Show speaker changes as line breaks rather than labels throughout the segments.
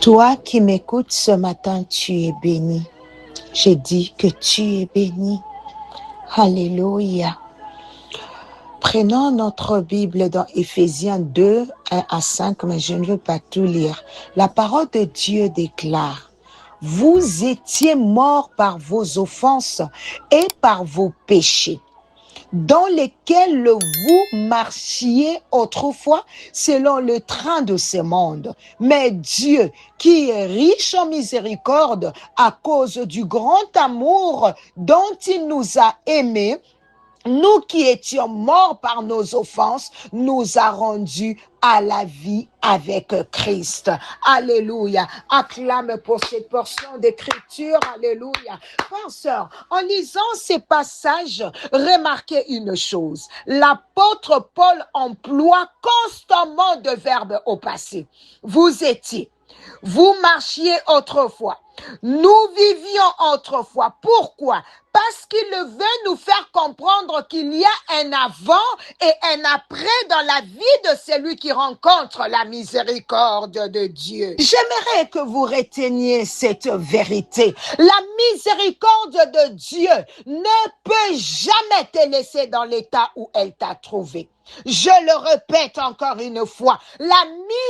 Toi qui m'écoutes ce matin, tu es béni. J'ai dit que tu es béni. Alléluia. Prenons notre Bible dans Éphésiens 2, 1 à 5, mais je ne veux pas tout lire. La parole de Dieu déclare: vous étiez morts par vos offenses et par vos péchés, dans lesquels vous marchiez autrefois selon le train de ce monde. Mais Dieu, qui est riche en miséricorde, à cause du grand amour dont il nous a aimés, nous qui étions morts par nos offenses, nous a rendus à la vie avec Christ. Alléluia. Acclame pour cette portion d'écriture. Alléluia. Frères, sœurs, en lisant ces passages, remarquez une chose. L'apôtre Paul emploie constamment de verbes au passé. Vous étiez. Vous marchiez autrefois. Nous vivions autrefois. Pourquoi? Parce qu'il veut nous faire comprendre qu'il y a un avant et un après dans la vie de celui qui rencontre la miséricorde de Dieu. J'aimerais que vous reteniez cette vérité. La miséricorde de Dieu ne peut jamais te laisser dans l'état où elle t'a trouvé. Je le répète encore une fois, la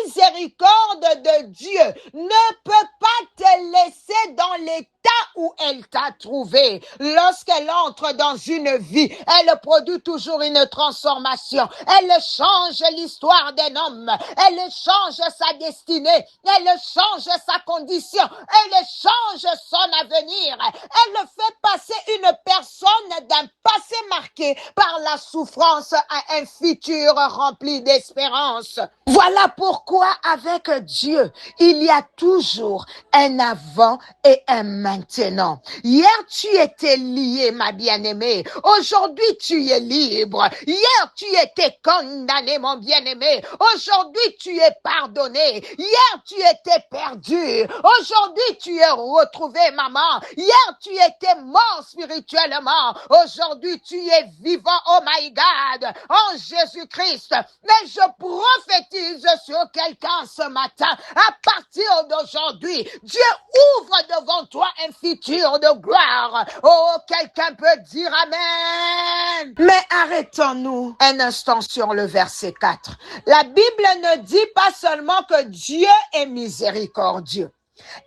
miséricorde de Dieu ne peut pas te laisser dans l'état où elle t'a trouvé. Lorsqu'elle entre dans une vie, elle produit toujours une transformation. Elle change l'histoire d'un homme. Elle change sa destinée. Elle change sa condition. Elle change son avenir. Elle fait passer une personne d'un passé marqué par la souffrance à un futur rempli d'espérance. Voilà pourquoi avec Dieu, il y a toujours un avant et un maintenant. Hier, tu étais lié, ma bien-aimée. Aujourd'hui, tu es libre. Hier, tu étais condamné, mon bien-aimé. Aujourd'hui, tu es pardonné. Hier, tu étais perdu. Aujourd'hui, tu es retrouvé, maman. Hier, tu étais mort spirituellement. Aujourd'hui, tu es vivant, oh my God, en Jésus-Christ. Mais je prophétise sur quelqu'un ce matin. À partir d'aujourd'hui, Dieu ouvre devant toi un futur de gloire. Oh, quelqu'un peut dire Amen. Mais arrêtons-nous un instant sur le verset 4. La Bible ne dit pas seulement que Dieu est miséricordieux.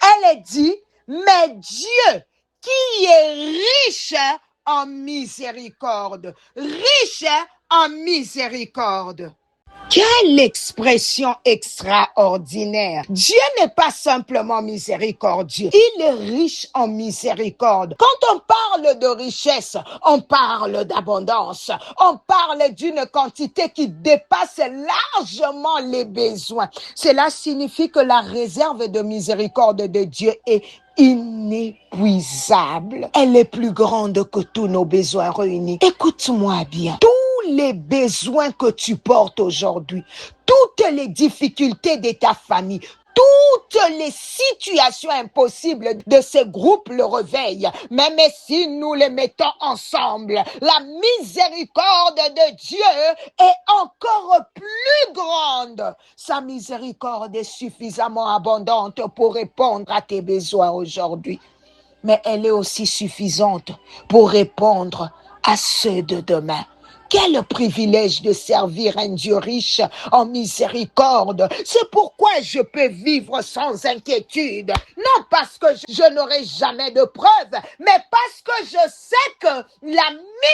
Elle dit, mais Dieu qui est riche en miséricorde. Riche en miséricorde. Quelle expression extraordinaire. Dieu n'est pas simplement miséricordieux. Il est riche en miséricorde. Quand on parle de richesse, on parle d'abondance. On parle d'une quantité qui dépasse largement les besoins. Cela signifie que la réserve de miséricorde de Dieu est inépuisable. Elle est plus grande que tous nos besoins réunis. Écoute-moi bien. Tous les besoins que tu portes aujourd'hui, toutes les difficultés de ta famille, toutes les situations impossibles de ce groupe le réveillent. Même si nous les mettons ensemble, la miséricorde de Dieu est encore plus grande. Sa miséricorde est suffisamment abondante pour répondre à tes besoins aujourd'hui. Mais elle est aussi suffisante pour répondre à ceux de demain. Quel privilège de servir un Dieu riche en miséricorde. C'est pourquoi je peux vivre sans inquiétude. Non parce que je n'aurai jamais de preuves, mais parce que je sais que la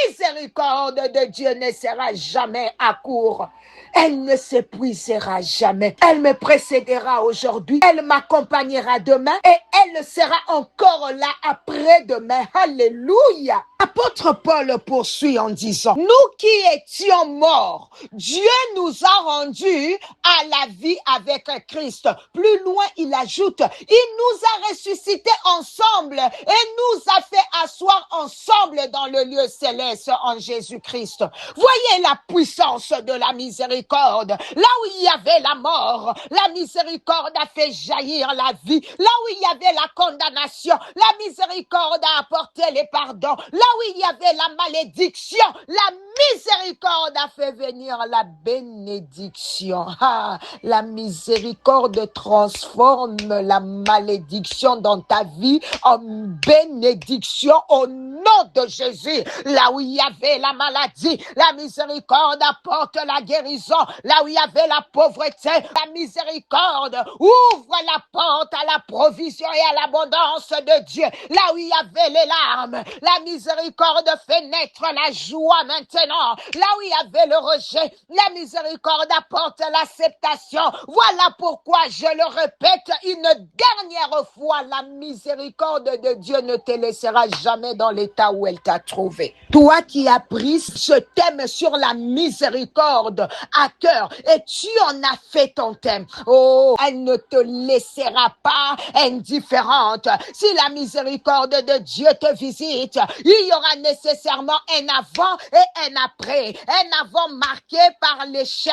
miséricorde de Dieu ne sera jamais à court. Elle ne s'épuisera jamais. Elle me précédera aujourd'hui. Elle m'accompagnera demain et elle sera encore là après-demain. Alléluia. L'apôtre Paul poursuit en disant, nous qui étions morts, Dieu nous a rendus à la vie avec Christ. Plus loin, il ajoute, il nous a ressuscités ensemble et nous a fait asseoir ensemble dans le lieu céleste en Jésus-Christ. Voyez la puissance de la miséricorde. Là où il y avait la mort, la miséricorde a fait jaillir la vie. Là où il y avait la condamnation, la miséricorde a apporté les pardons. Là où il y avait la malédiction, la miséricorde a fait venir la bénédiction. Ah, la miséricorde transforme la malédiction dans ta vie en bénédiction au nom de Jésus. Là où il y avait la maladie, la miséricorde apporte la guérison. Là où il y avait la pauvreté, la miséricorde ouvre la porte à la provision et à l'abondance de Dieu. Là où il y avait les larmes, la miséricorde fait naître la joie maintenant. Là où il y avait le rejet, la miséricorde apporte l'acceptation. Voilà pourquoi, je le répète une dernière fois, la miséricorde de Dieu ne te laissera jamais dans l'état où elle t'a trouvé. Toi qui as pris ce thème sur la miséricorde à cœur et tu en as fait ton thème, oh, elle ne te laissera pas indifférente. Si la miséricorde de Dieu te visite, il y aura nécessairement un avant et un après. Un avant marqué par les chaînes,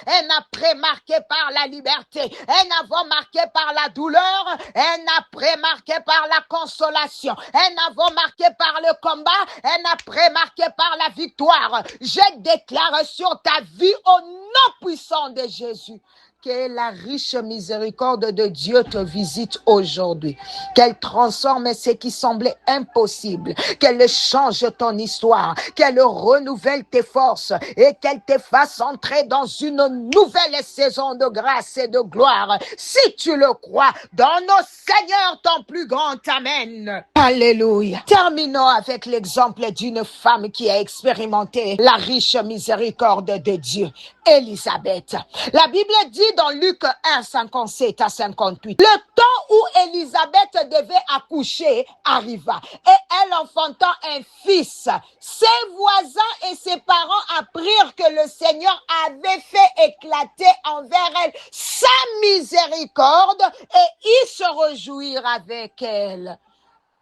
un après marqué par la liberté, un avant marqué par la douleur, un après marqué par la consolation, un avant marqué par le combat, un après marqué par la victoire. Je déclare sur ta vie au nom puissant de Jésus que la riche miséricorde de Dieu te visite aujourd'hui, qu'elle transforme ce qui semblait impossible, qu'elle change ton histoire, qu'elle renouvelle tes forces et qu'elle te fasse entrer dans une nouvelle saison de grâce et de gloire. Si tu le crois, donne au Seigneur ton plus grand Amen. Alléluia. Terminons avec l'exemple d'une femme qui a expérimenté la riche miséricorde de Dieu, Élisabeth. La Bible dit dans Luc 1, 57 à 58, le temps où Élisabeth devait accoucher arriva et elle enfanta un fils. Ses voisins et ses parents apprirent que le Seigneur avait fait éclater envers elle sa miséricorde et ils se réjouirent avec elle.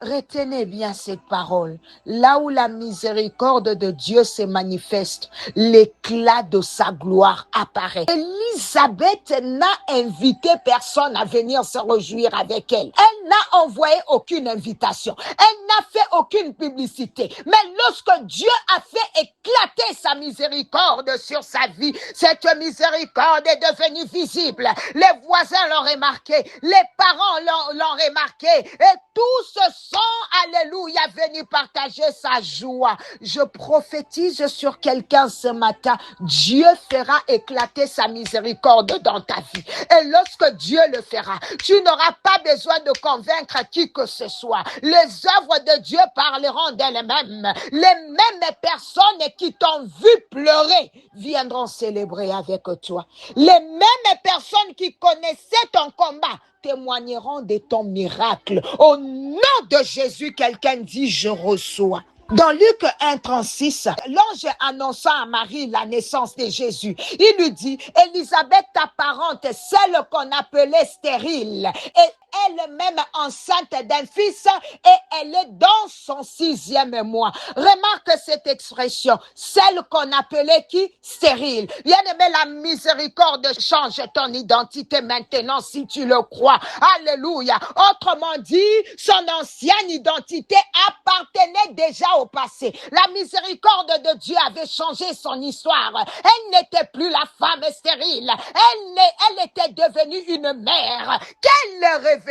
Retenez bien cette parole. Là où la miséricorde de Dieu se manifeste, l'éclat de sa gloire apparaît. Élisabeth n'a invité personne à venir se réjouir avec elle. Elle n'a envoyé aucune invitation. Elle n'a fait aucune publicité. Mais lorsque Dieu a fait éclater sa miséricorde sur sa vie, cette miséricorde est devenue visible. Les voisins l'ont remarqué. Les parents l'ont remarqué. Et tous sont, alléluia, venus partager sa joie. Je prophétise sur quelqu'un ce matin. Dieu fera éclater sa miséricorde dans ta vie. Et lorsque Dieu le fera, tu n'auras pas besoin de convaincre qui que ce soit. Les œuvres de Dieu parleront d'elles-mêmes. Les mêmes personnes qui t'ont vu pleurer viendront célébrer avec toi. Les mêmes personnes qui connaissaient ton combat témoigneront de ton miracle. Au nom de Jésus, quelqu'un dit, je reçois. Dans Luc 1, 36, l'ange annonçant à Marie la naissance de Jésus, il lui dit, Élisabeth, ta parente, celle qu'on appelait stérile, et elle-même enceinte d'un fils et elle est dans son 6e mois. Remarque cette expression, celle qu'on appelait qui? Stérile. Bien aimé, la miséricorde change ton identité maintenant si tu le crois. Alléluia. Autrement dit, son ancienne identité appartenait déjà au passé. La miséricorde de Dieu avait changé son histoire. Elle n'était plus la femme stérile. Elle était devenue une mère. Quelle révélation!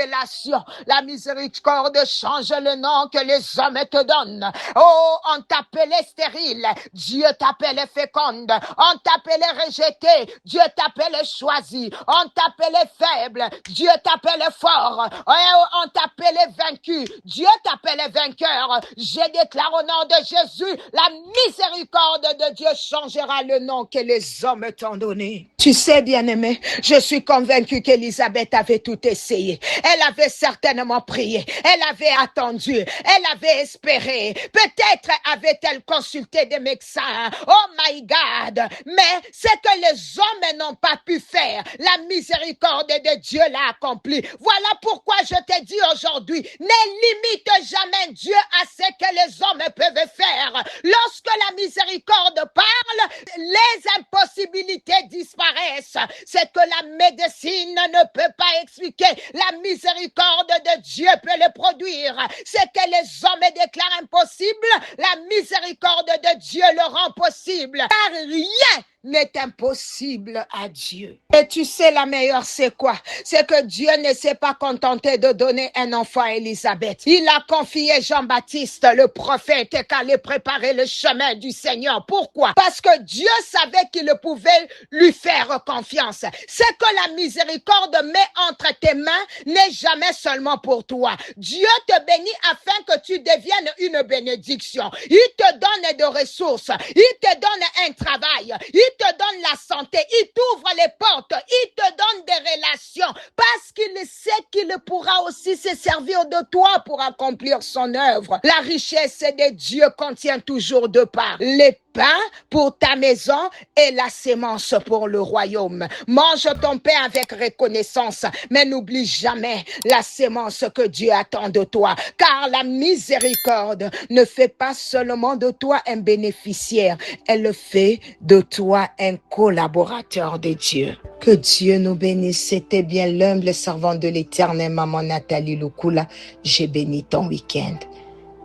La miséricorde change le nom que les hommes te donnent. Oh, on t'appelait stérile. Dieu t'appelait féconde. On t'appelait rejeté. Dieu t'appelait choisi. On t'appelait faible. Dieu t'appelait fort. Oh, on t'appelait vaincu. Dieu t'appelait vainqueur. Je déclare au nom de Jésus, la miséricorde de Dieu changera le nom que les hommes t'ont donné. Tu sais, bien-aimé, je suis convaincue qu'Élisabeth avait tout essayé. Elle avait certainement prié. Elle avait attendu. Elle avait espéré. Peut-être avait-elle consulté des médecins. Oh my God! Mais ce que les hommes n'ont pas pu faire, la miséricorde de Dieu l'a accompli. Voilà pourquoi je te dis aujourd'hui, ne limite jamais Dieu à ce que les hommes peuvent faire. Lorsque la miséricorde parle, les impossibilités disparaissent. C'est que la médecine ne peut pas expliquer. La miséricorde de Dieu peut le produire. Ce que les hommes déclarent impossible, la miséricorde de Dieu le rend possible. Car rien n'est impossible à Dieu. Et tu sais, la meilleure, c'est quoi? C'est que Dieu ne s'est pas contenté de donner un enfant à Élisabeth. Il a confié Jean-Baptiste, le prophète, qu'à aller préparer le chemin du Seigneur. Pourquoi? Parce que Dieu savait qu'il pouvait lui faire confiance. C'est que la miséricorde met entre tes mains n'est jamais seulement pour toi. Dieu te bénit afin que tu deviennes une bénédiction. Il te donne des ressources. Il te donne un travail. Il te donne la santé. Il t'ouvre les portes. Il te donne des relations parce qu'il sait qu'il pourra aussi se servir de toi pour accomplir son œuvre. La richesse de Dieu contient toujours deux parts. Les pain pour ta maison et la sémence pour le royaume. Mange ton pain avec reconnaissance, mais n'oublie jamais la sémence que Dieu attend de toi, car la miséricorde ne fait pas seulement de toi un bénéficiaire, elle fait de toi un collaborateur de Dieu. Que Dieu nous bénisse. C'était bien l'humble servante de l'Éternel, Maman Nathalie Lukula. J'ai béni ton week-end.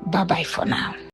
Bye bye for now.